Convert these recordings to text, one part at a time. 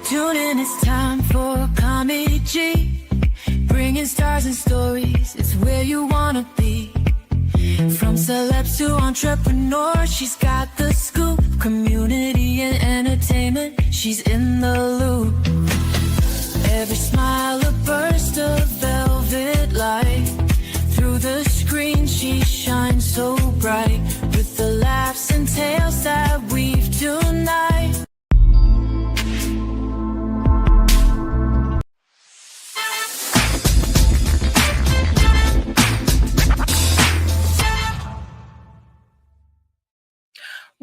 Tune in, it's time for Comedy G. Bringing stars and stories, it's where you wanna be. From celebs to entrepreneurs, she's got the scoop. Community and entertainment, she's in the loop. Every smile a burst of velvet light. Through the screen she shines so bright. With the laughs and tales that weave tonight.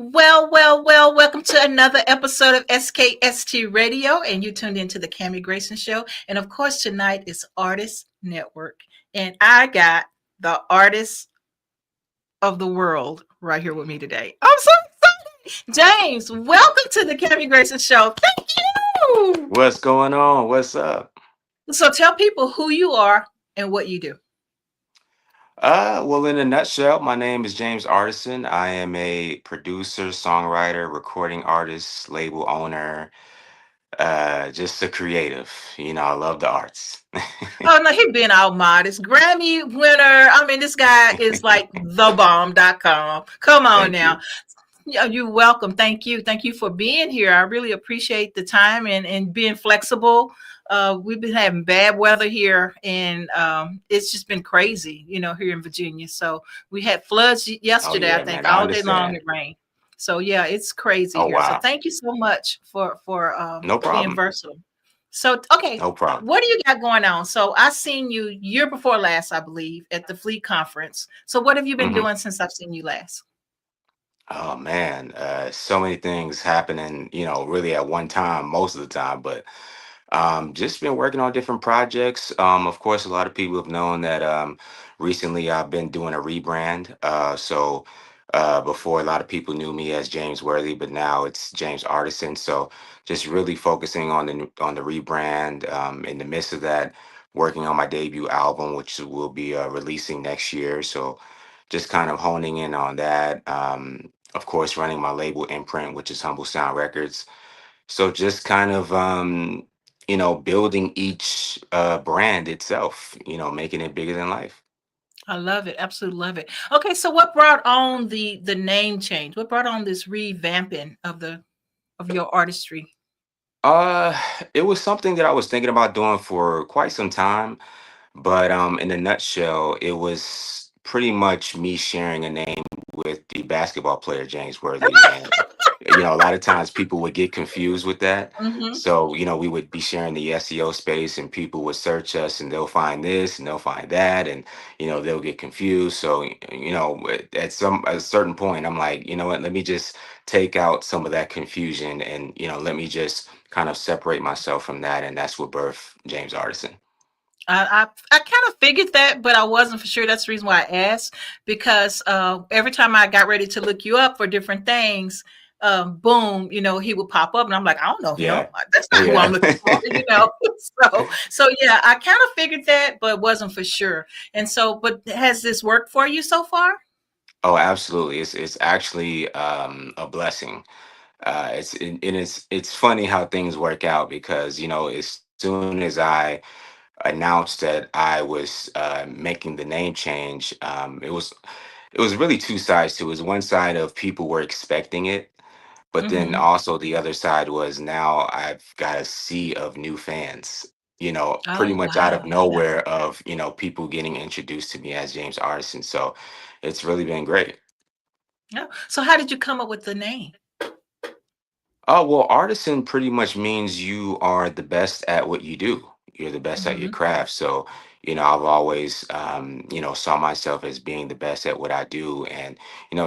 Well, welcome to another episode of SKST Radio, and you tuned into the Cammie Grayson Show. And of course, tonight is Artist Network, and I got the artist of the world right here with me today. I'm so excited. James, welcome to the Cammie Grayson Show. Thank you. What's going on? What's up? So tell people who you are and what you do. Well, in a nutshell, my name is James Artissen. I am a producer, songwriter, recording artist, label owner, just a creative. You know, I love the arts. Oh no, he been all modest. Grammy winner. I mean, this guy is like thebomb.com. Come on Thank now. Yeah, you're welcome. Thank you. Thank you for being here. I really appreciate the time and being flexible. We've been having bad weather here, and it's just been crazy, here in Virginia. So we had floods yesterday, yeah, I think, man, I all day long understand. it rained. So yeah, it's crazy Oh, here. So wow. thank you so much for No being problem. versatile. So, okay, No problem. what do you got going on? So I seen you year before last, I believe, at the Fleet Conference. So what have you been Mhm. doing since I've seen you last? Oh, man. So many things happening, really at one time, most of the time, but just been working on different projects. Of course, a lot of people have known that recently I've been doing a rebrand. Before, a lot of people knew me as James Worthy, but now it's James Artissen. So just really focusing on the rebrand. In the midst of that, working on my debut album, which will be releasing next year. So just kind of honing in on that. Of course, running my label imprint, which is Humble Sound Records. So just kind of building each brand itself, making it bigger than life. I love it. Absolutely love it. Okay, so what brought on the name change? What brought on this revamping of your artistry? Uh, it was something that I was thinking about doing for quite some time, but in a nutshell, it was pretty much me sharing a name with the basketball player James Worthy, and a lot of times people would get confused with that. Hmm. So we would be sharing the SEO space, and people would search us, and they'll find this and they'll find that, and they'll get confused. So at a certain point, I'm like, you know what? Let me just take out some of that confusion, and let me just kind of separate myself from that, and that's what birthed James Artissen. I kind of figured that, but I wasn't for sure. That's the reason why I asked, because every time I got ready to look you up for different things, boom, he would pop up, and I'm like, I don't know him. Yeah, That's not who I'm yeah. looking for. So yeah, I kind of figured that, but wasn't for sure. And so, but has this worked for you so far? Oh, absolutely. It's actually a blessing. It's funny how things work out because as soon as I announced that I was making the name change, it was really two sides to it. It was one side of people were expecting it, but then Hmm. also the other side was now I've got a sea of new fans. Pretty Oh much out of wow. nowhere of people getting introduced to me as James Artisan. So it's really been great. Yeah. So how did you come up with the name? Oh, well, artisan pretty much means you are the best at what you do. You're the best at your Hmm. craft. So, I've always, saw myself as being the best at what I do and,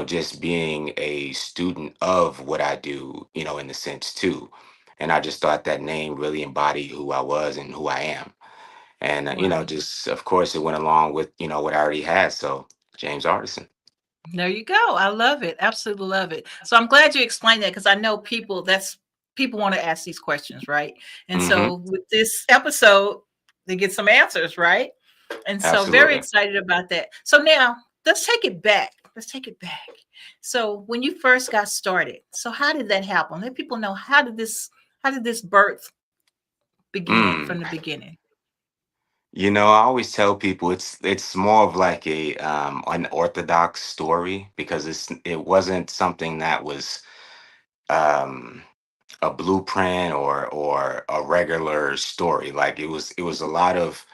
just being a student of what I do, in the sense too. And I just thought that name really embodied who I was and who I am. And, Wow. just, of course, it went along with, what I already had. So, James Artisan. There you go. I love it. Absolutely love it. So I'm glad you explained that, because I know people want to ask these questions, right? And Hmm. so with this episode, they get some answers, right? And so very Absolutely. excited about that. So now let's take it back. Let's take it back. So when you first got started, so how did that happen? Let people know, how did this birth Mm. from the beginning? I always tell people it's more of like a unorthodox story because it wasn't something that was um a blueprint or a regular story. Like it was a lot of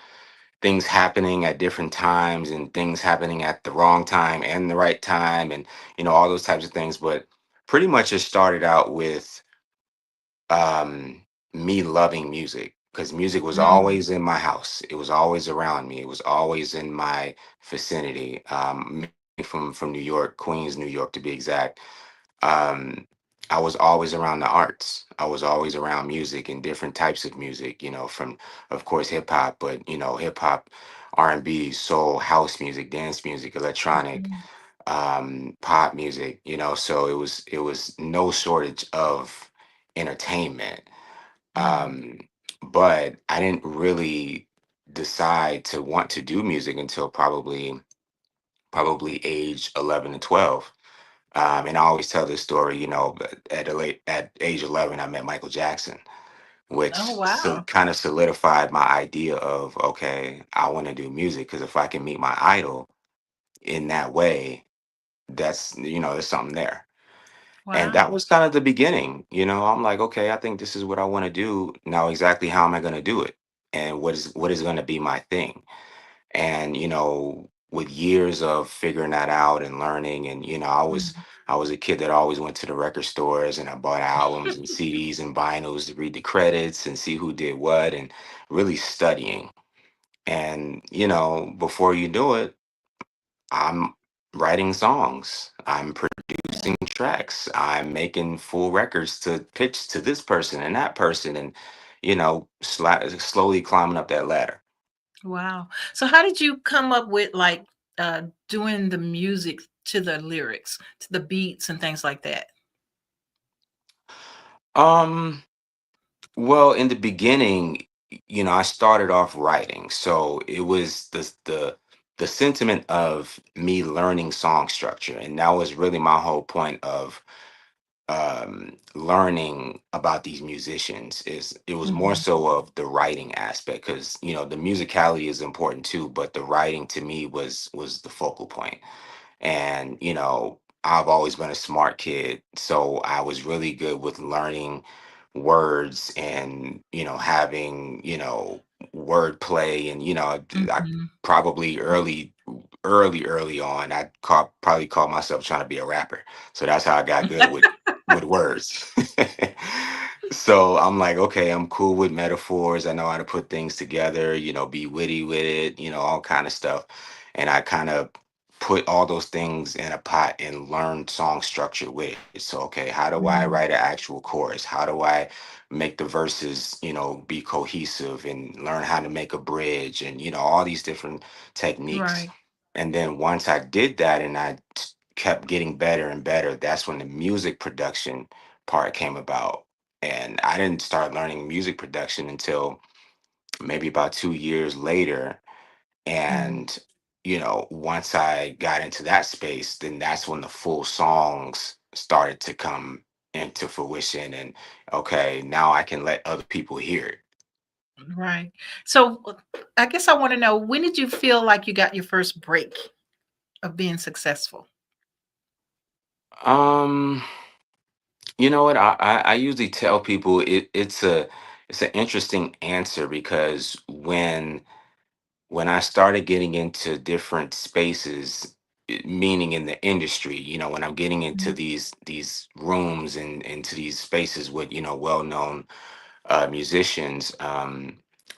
things happening at different times and things happening at the wrong time and the right time and all those types of things. But pretty much it started out with um, me loving music because music was Mm, always in my house. It was always around me. It was always in my vicinity. Me from New York, Queens, New York to be exact. Um, I was always around the arts. I was always around music and different types of music. From of course hip hop, but hip hop, R&B, soul, house music, dance music, electronic, mhm, pop music, so it was no shortage of entertainment. mm, um but I didn't really decide to want to do music until probably age 11 and 12. And I always tell this story, but at age 11 I met Michael Jackson, oh, which so wow. kind of solidified my idea of, okay, I want to do music because if I can meet my idol in that way, there's something there. And that Wow. was kind of the beginning. I'm like, okay, I think this is what I want to do. Now exactly how am I going to do it? And what is going to be my thing? And with years of figuring that out and learning, and I was Mhm. I was a kid that always went to the record stores and I bought albums and CDs and vinyls to read the credits and see who did what and really studying. And before you know it, I'm writing songs. I'm Yeah. producing tracks. I'm making full records to pitch to this person and that person, and slowly climbing up that ladder. Wow. So how did you come up with like doing the music to the lyrics, to the beats and things like that? Um, well, in the beginning, I started off writing, so it was the sentiment of me learning song structure, and that was really my whole point of learning about these musicians. Is it was more Mhm. so of the writing aspect because the musicality is important too, but the writing to me was the focal point. And I've always been a smart kid, so I was really good with learning words and having wordplay. And I Mhm. probably early on probably called myself trying to be a rapper, so that's how I got good with words. So I'm like, okay, I'm cool with metaphors. I know how to put things together, be witty with it, all kind of stuff. And I kind of put all those things in a pot and learn song structure with it. So, okay, how do I Mm. write an actual chorus? How do I make the verses, be cohesive and learn how to make a bridge and, all these different techniques. Right. And then once I did that and kept getting better and better, that's when the music production part came about. And I didn't start learning music production until maybe about 2 years later. Mm. And once I got into that space, then that's when the full songs started to come into fruition. And okay, now I can let other people hear it. Right. So I guess I want to know, when did you feel like you got your first break of being successful? um you know what, I usually tell people it's an interesting answer because when I started getting into different spaces, meaning in the industry, when I'm getting into Mhm. these rooms and into these spaces with well-known musicians,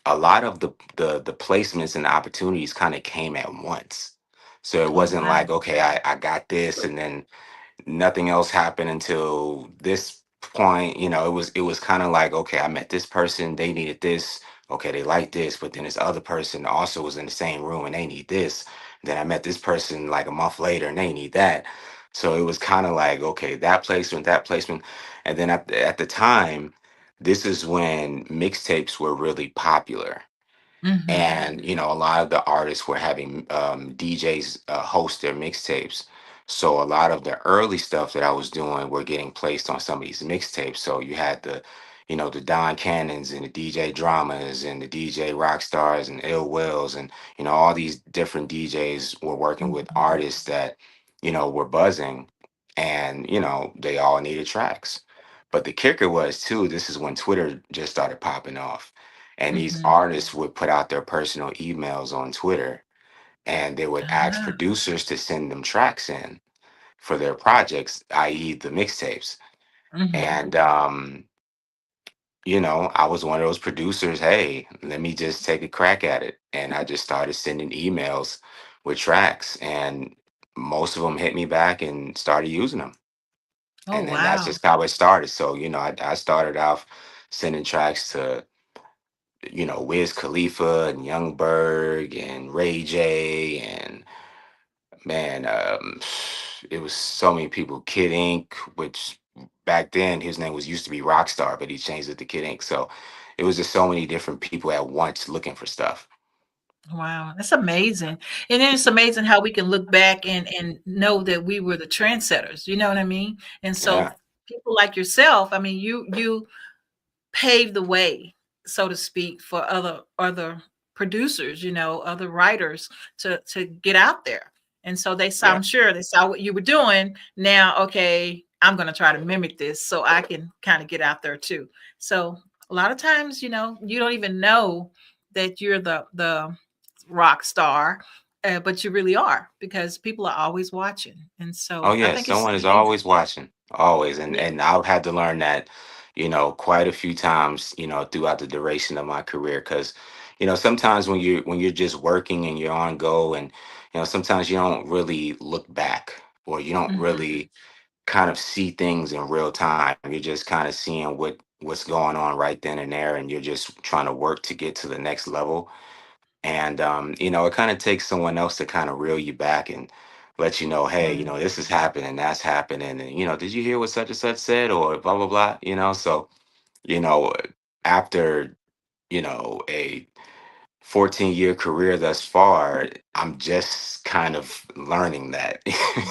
a lot of the placements and the opportunities kind of came at once. So it Oh, wasn't wow. like, okay, I got this and then nothing else happened until this point. It was kind of like, okay, I met this person, they needed this, okay, they like this, but then this other person also was in the same room and they need this. Then I met this person like a month later and they need that. So it was kind of like, okay, that placement. And then at the time, this is when mixtapes were really popular. Mhm. And a lot of the artists were having DJs host their mixtapes. So a lot of the early stuff that I was doing were getting placed on some of these mixtapes. So you had the Don Cannons and the DJ Dramas and the DJ Rockstars and Ill Wills and all these different DJs were working with Mhm. artists that were buzzing, and they all needed tracks. But the kicker was too, this is when Twitter just started popping off, and these Mhm. artists would put out their personal emails on Twitter, and they would ask Ah. producers to send them tracks in for their projects, i.e. the mixtapes. Mhm. And I was one of those producers. Hey, let me just take a crack at it. And I just started sending emails with tracks, and most of them hit me back and started using them. Oh, And then that's wow. just how it started. So, I started off sending tracks to, Wiz Khalifa and Young Berg and Ray J and man, it was so many people. Kid Ink, which back then his name was used to be Rockstar, but he changed it to Kid Ink. So it was just so many different people at once looking for stuff. Wow, that's amazing. And then it's amazing how we can look back and know that we were the trendsetters, you know what I mean? And so Yeah, people like yourself, I mean, you paved the way, so to speak, for other producers, other writers to get out there. And so they saw, yeah. I'm sure they saw what you were doing. Now, okay, I'm going to try to mimic this so I can kind of get out there too. So a lot of times, you don't even know that you're the rock star, but you really are because people are always watching. And Oh so I yeah, think it's someone is amazing. always watching, always, and Yeah. I've had to learn that, quite a few times, throughout the duration of my career, because, sometimes when you're just working and you're on go, and sometimes you don't really look back, or you don't Mhm. really kind of see things in real time. You're just kind of seeing what's going on right then and there, and you're just trying to work to get to the next level. And it kind of takes someone else to kind of reel you back and let you know, hey, Right. this is happening, that's happening, and did you hear what such and such said, or blah blah blah. So you know after a 14-year career thus far, I'm just kind of learning that.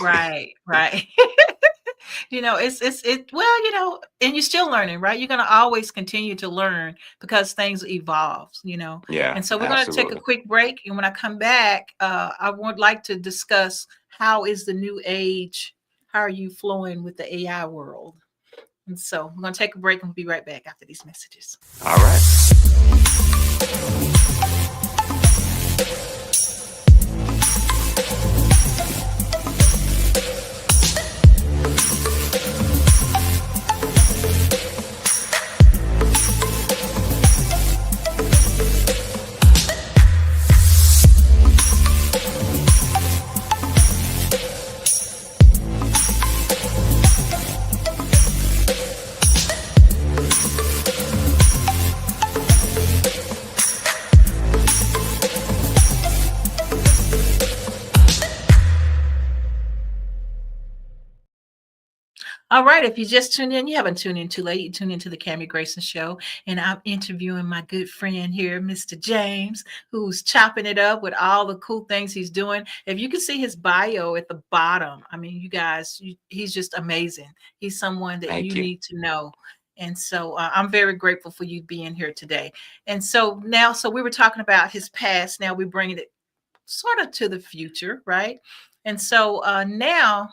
Right, right. Well, and you're still learning, right? You're gonna always continue to learn because things evolve. Yeah, And so we're gonna take a absolutely. quick break, and when I come back, I would like to discuss how is the new age, how are you flowing with the AI world? And so we're gonna take a break and we'll be right back after these messages. All right. All right, if you just tuned in, you haven't tuned in too late. You tuned into the Cammie Grayson Show, and I'm interviewing my good friend here, Mr. James, who's chopping it up with all the cool things he's doing. If you can see his bio at the bottom, I mean, you guys, he's just amazing. He's someone that Thank you you. need to know. And so I'm very grateful for you being here today. And so now, so we were talking about his past. Now we're bringing it sort of to the future, right? And so now,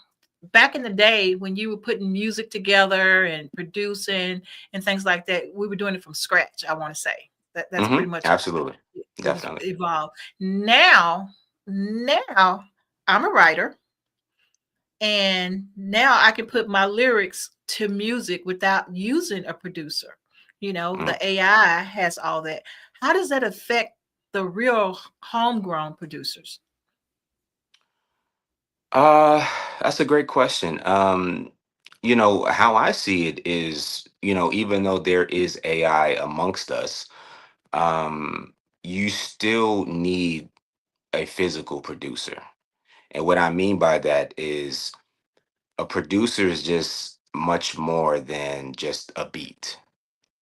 back in the day when you were putting music together and producing and things like that, we were doing it from scratch. I want to say that's pretty much how Absolutely. it was Definitely. evolved. Now I'm a writer, and now I can put my lyrics to music without using a producer. Mm. The AI has all that. How does that affect the real homegrown producers? Uh, that's a great question. How I see it is, even though there is AI amongst us, um, you still need a physical producer. And what I mean by that is a producer is just much more than just a beat.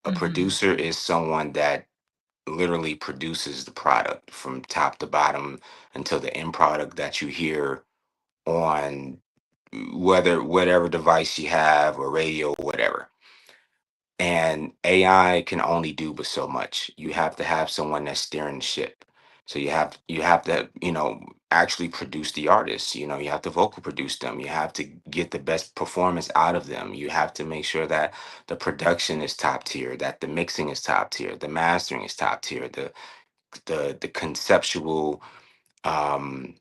A Mhm. producer is someone that literally produces the product from top to bottom until the end product that you hear on whether whatever device you have or radio or whatever. and AI can only do but so much. You have to have someone that's steering the ship. So you have to actually produce the artists. You have to vocal produce them. You have to get the best performance out of them. You have to make sure that the production is top tier, that the mixing is top tier, the mastering is top tier, the conceptual um,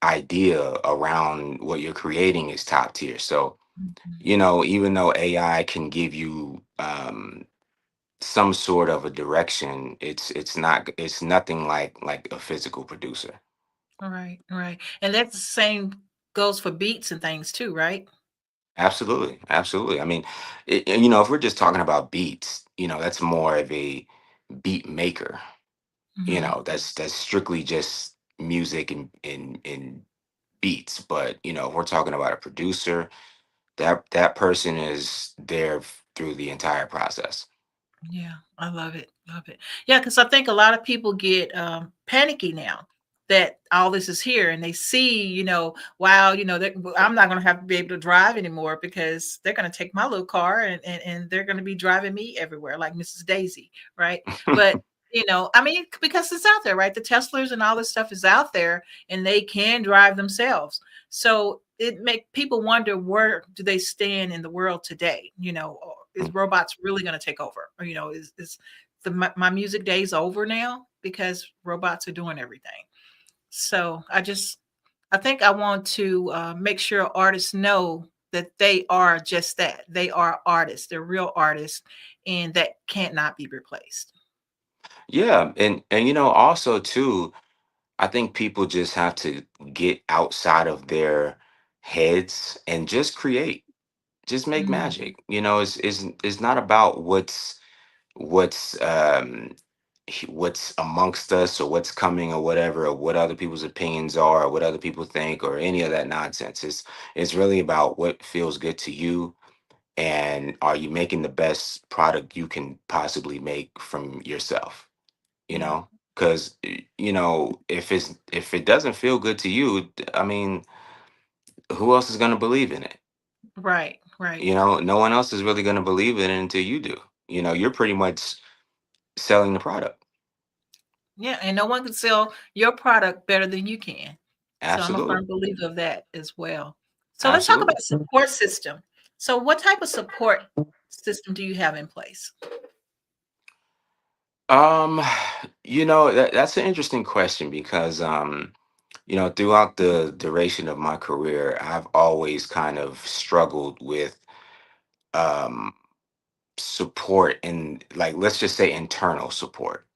idea around what you're creating is top tier. So Mhm. even though AI can give you some sort of a direction, it's nothing like a physical producer. Right, right. And that's the same goes for beats and things too, right? Absolutely, absolutely. I mean, if we're just talking about beats, that's more of a beat maker. Mhm. That's strictly just music and beats. But if we're talking about a producer, that person is there through the entire process. Yeah, I love it. Love it. Yeah, because I think a lot of people get panicky now that all this is here and they see, wow, I'm not going to have to be able to drive anymore because they're going to take my little car and they're going to be driving me everywhere like Mrs. Daisy, right? But, I mean, because it's out there, right? The Teslas and all this stuff is out there and they can drive themselves. So it make people wonder where do they stand in the world today? Or is robots really going to take over? Or is my music days over now because robots are doing everything? So I think I want to make sure artists know that they are just that. They are artists. They're real artists, and that can't not be replaced. Yeah, and also too, I think people just have to get outside of their heads and just create, just make Mm, magic. It's not about what's amongst us or what's coming or whatever, or what other people's opinions are or what other people think or any of that nonsense. It's really about what feels good to you, and are you making the best product you can possibly make from yourself. you yeah. know because if it doesn't feel good to you, I mean, who else is going to believe in it? Right. Right. No one else is really going to believe in it until you do. You're pretty much selling the product. Yeah, and no one can sell your product better than you can. So I'm a Absolutely. firm believer of that as well. So let's talk Absolutely. about support system. So what type of support system do you have in place? um that's an interesting question because throughout the duration of my career, I've always kind of struggled with um support, and, like, let's just say internal support.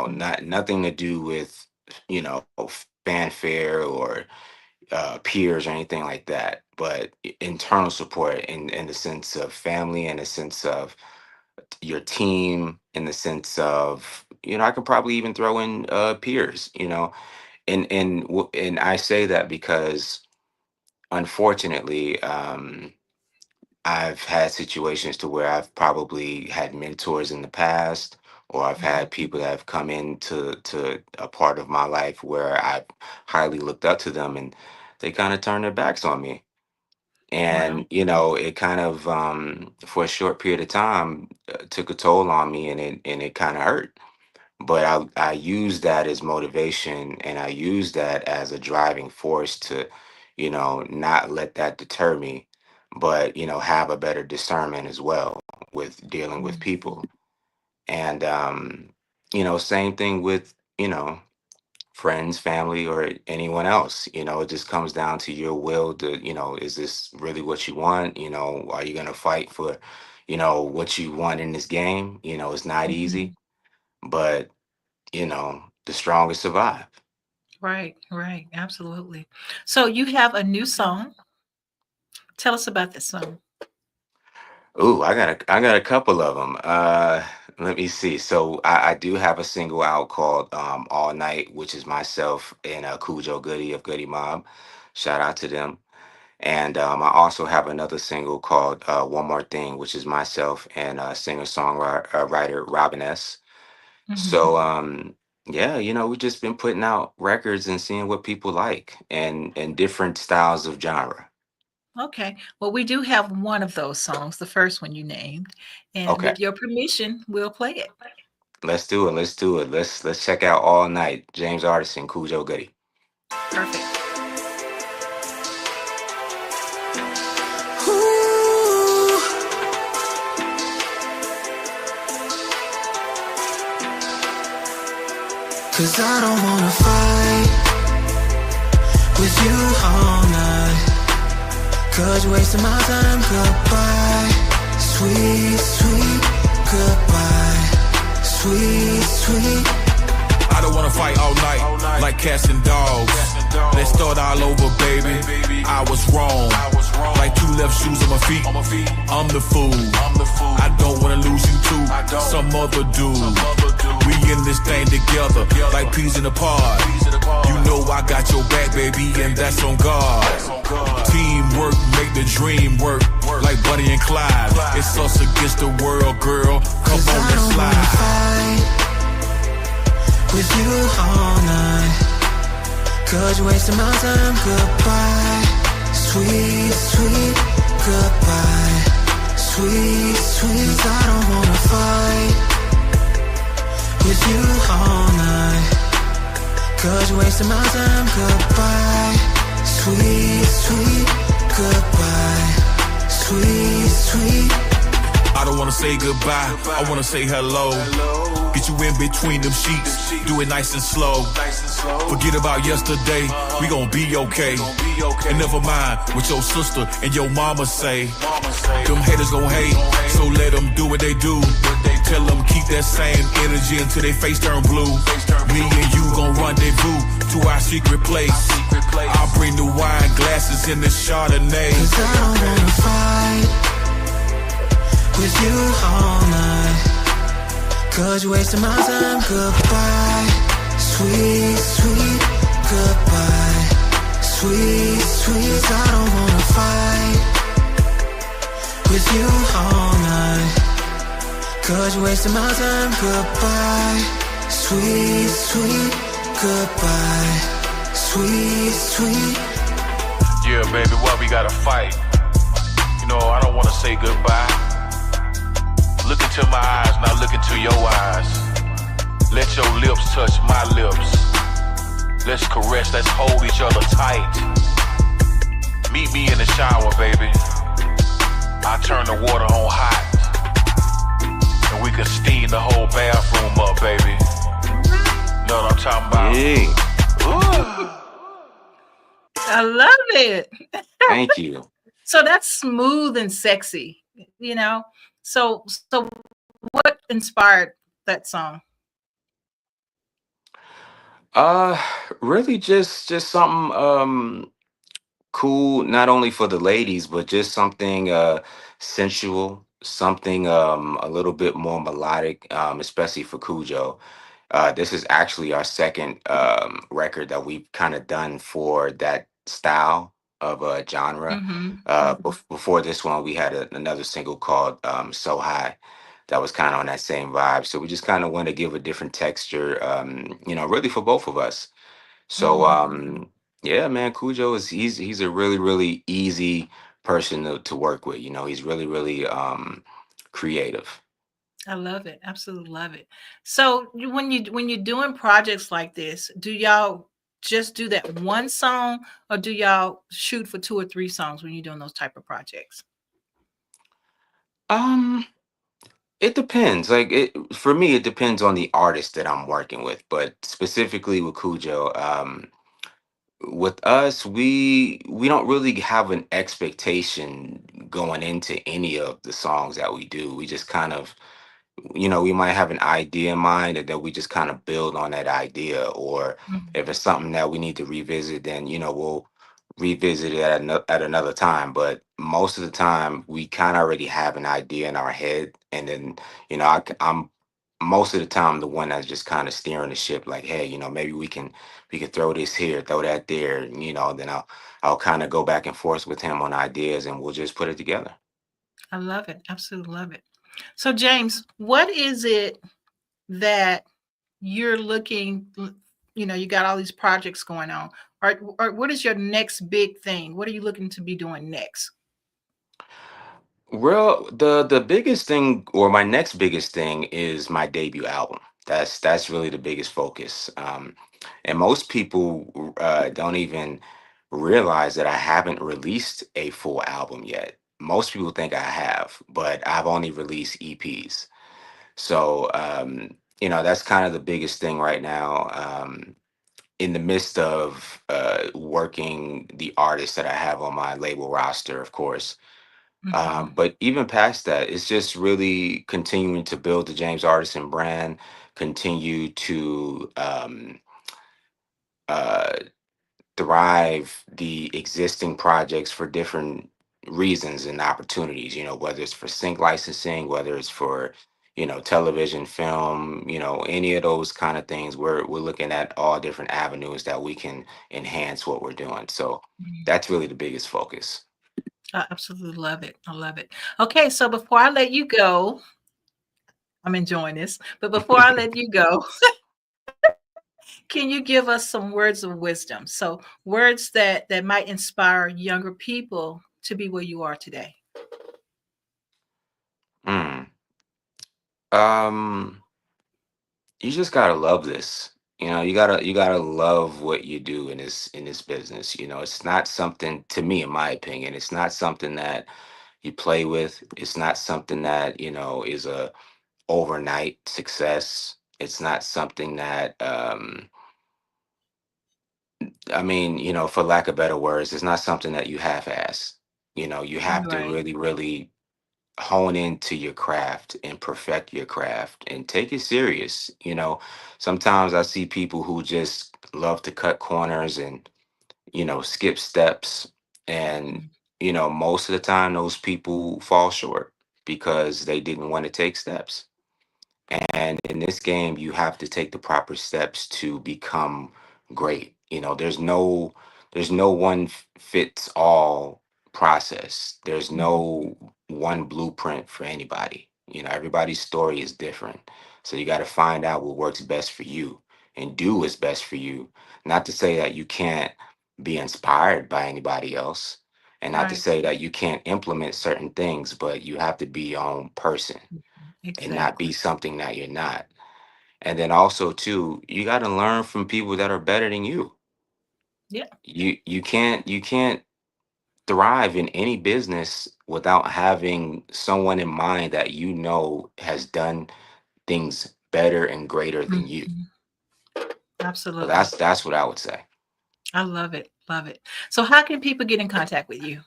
Mhm. Not nothing to do with fanfare or peers or anything like that, but internal support in the sense of family, in the sense of your team, in the sense of, I could probably even throw in peers. And I say that because, unfortunately, I've had situations to where I've probably had mentors in the past, or I've Mhm. had people that have come into a part of my life where I've highly looked up to them, and they kind of turned their backs on me. Wow. And it kind of, for a short period of time, took a toll on me, and it kind of hurt. But I use that as motivation, and I use that as a driving force to not let that deter me, but have a better discernment as well with dealing with Mm. people. And same thing with friends, family, or anyone else. It just comes down to your will to, is this really what you want? Are you going to fight for what you want in this game? It's not easy, Mhm. but the strongest survive. Right, right, absolutely. So you have a new song. Tell us about this song. Ooh, I got a couple of them. Let me see. So I do have a single out called "All Night," which is myself and Khujo Goodie of Goodie Mob. Shout out to them. And I also have another single called "One More Thing," which is myself and singer songwriter writer Robin S. Mhm. So yeah, we've just been putting out records and seeing what people like, and different styles of genre. Okay. Well, we do have one of those songs, the first one you named, and Okay, with your permission, we'll play it. let's do it. Let's do it. Let's check out All Night. James Artissen, Khujo Goodie. Perfect. Ooh, 'cause I don't wanna fight with you all night. 'Cause you're wasting my time. Goodbye, sweet, sweet goodbye. Sweet, sweet. I don't wanna fight all night, like cats and dogs. Let's start all over, baby. I was wrong. Like two left shoes on my feet. I'm the fool. I don't wanna lose you too. Some other dude. We in this thing together, like peas in a pod. You know I got your back, baby, and that's on God. Teamwork make the dream work, like Buddy and Clyde. It's us against the world, girl. Come on, let's slide. With you all night. 'Cause you're wasting my time. Goodbye, sweet, sweet goodbye. Sweet, sweet. 'Cause I don't wanna fight with you all night. 'Cause you're wasting my time. Goodbye, sweet, sweet goodbye. Sweet, sweet. I don't wanna say goodbye, I wanna say hello. Get you in between them sheets, do it nice and slow. Forget about yesterday, we gon' be okay. And never mind what your sister and your mama say. Them haters gon' hate, so let them do what they do. Tell them keep that same energy until they face turn blue. Me and you gon' rendezvous to our secret place. I'll bring the wine glasses in the Chardonnay. 'Cause I don't wanna fight with you all night. 'Cause you're wasting my time. Goodbye, sweet, sweet goodbye. Sweet, sweet. 'Cause I don't wanna fight with you all night. 'Cause you're wasting my time. Goodbye, sweet, sweet goodbye. Sweet, sweet. Yeah, baby, why we gotta fight? You know, I don't wanna say goodbye. Look into my eyes, now look into your eyes. Let your lips touch my lips. Let's caress, let's hold each other tight. Meet me in the shower, baby. I turn the water on hot. And we can steam the whole bathroom up, baby. Know what I'm talking about? Yeah. Ooh. I love it. Thank you. So that's smooth and sexy, you know? So what inspired that song? Uh, really just something cool, not only for the ladies, but just something sensual, something a little bit more melodic, especially for Khujo. This is actually our second record that we've kind of done for that style of genre. Mm-hmm. Before this one, we had another single called So High that was kind of on that same vibe. So we just kind of want to give a different texture, really for both of us. So yeah, man, Khujo is he's a really easy person to work with. You know, he's really creative. I love it. Absolutely love it. So when you're doing projects like this, do y'all just do that one song, or do y'all shoot for 2 or 3 songs when you're doing those type of projects? Um, it depends. Like it for me, it depends on the artist that I'm working with. But specifically with Khujo, with us, we don't really have an expectation going into any of the songs that we do. We just kind of, we might have an idea in mind and then we just kind of build on that idea. Or Mhm. if it's something that we need to revisit, then we'll revisit it at another time. But most of the time we kind of already have an idea in our head, and then I'm most of the time the one that's just kind of steering the ship, like, hey, maybe we can throw this here, throw that there, then I'll kind of go back and forth with him on ideas and we'll just put it together. I love it. Absolutely love it. So James, what is it that you're looking you got all these projects going on. Or what is your next big thing? What are you looking to be doing next? Well, the biggest thing, or my next biggest thing, is my debut album. That's really the biggest focus. And most people don't even realize that I haven't released a full album yet. Most people think I have, but I've only released EPs. So that's kind of the biggest thing right now. In the midst of working the artists that I have on my label roster, of course. Mhm. But even past that, it's just really continuing to build the James Artisan brand, continue to uh, thrive the existing projects for different reasons and opportunities, whether it's for sync licensing, whether it's for, television, film, any of those kind of things. We're looking at all different avenues that we can enhance what we're doing. So Mhm. that's really the biggest focus. I absolutely love it. I love it. Okay, so before I let you go, I'm enjoying this. But before I let you go, can you give us some words of wisdom? So words that might inspire younger people to be where you are today. Mm. Um, you just gotta love this. You gotta love what you do in this business. It's not something, to me, in my opinion, it's not something that you play with. It's not something that is a overnight success. It's not something that I mean, for lack of better words, it's not something that you half-ass. You have to Right. really, really hone into your craft and perfect your craft and take it serious. Sometimes I see people who just love to cut corners and skip steps, and Mhm. most of the time those people fall short because they didn't want to take steps. And in this game, you have to take the proper steps to become great. There's no one fits all process. There's Mhm. no one blueprint for anybody. Everybody's story is different. So you got to find out what works best for you and do what's best for you. Not to say that you can't be inspired by anybody else, and not to Right. say that you can't implement certain things, but you have to be your own person and not be Exactly. something that you're not. And then also too, you got to learn from people that are better than you. Yeah. You can't thrive in any business without having someone in mind that has done things better and greater than you. Mhm. So Absolutely. that's what I would say. I love it. Love it. So how can people get in contact with you?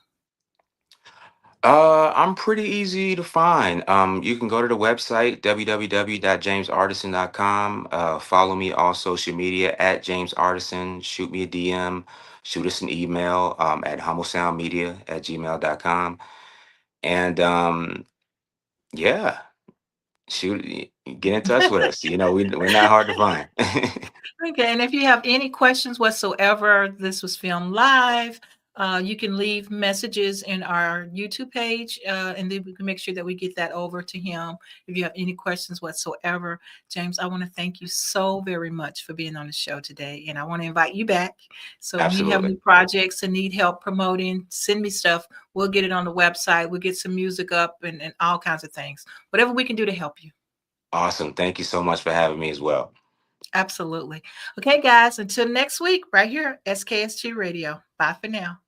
I'm pretty easy to find. You can go to the website www.jamesartisan.com. Follow me on social media at James Artisan. Shoot me a DM. Shoot us an email at humblesoundmedia@gmail.com. And yeah, get in touch with us. We're not hard to find. Okay, and if you have any questions whatsoever, this was filmed live. You can leave messages in our YouTube page, and then we can make sure that we get that over to him. If you have any questions whatsoever, James, I want to thank you so very much for being on the show today, and I want to invite you back. So when you have Absolutely. new projects and need help promoting, send me stuff. We'll get it on the website. We'll get some music up and all kinds of things. Whatever we can do to help you. Awesome. Thank you so much for having me as well. Absolutely. Okay, guys, until next week, right here, SKST Radio. Bye for now.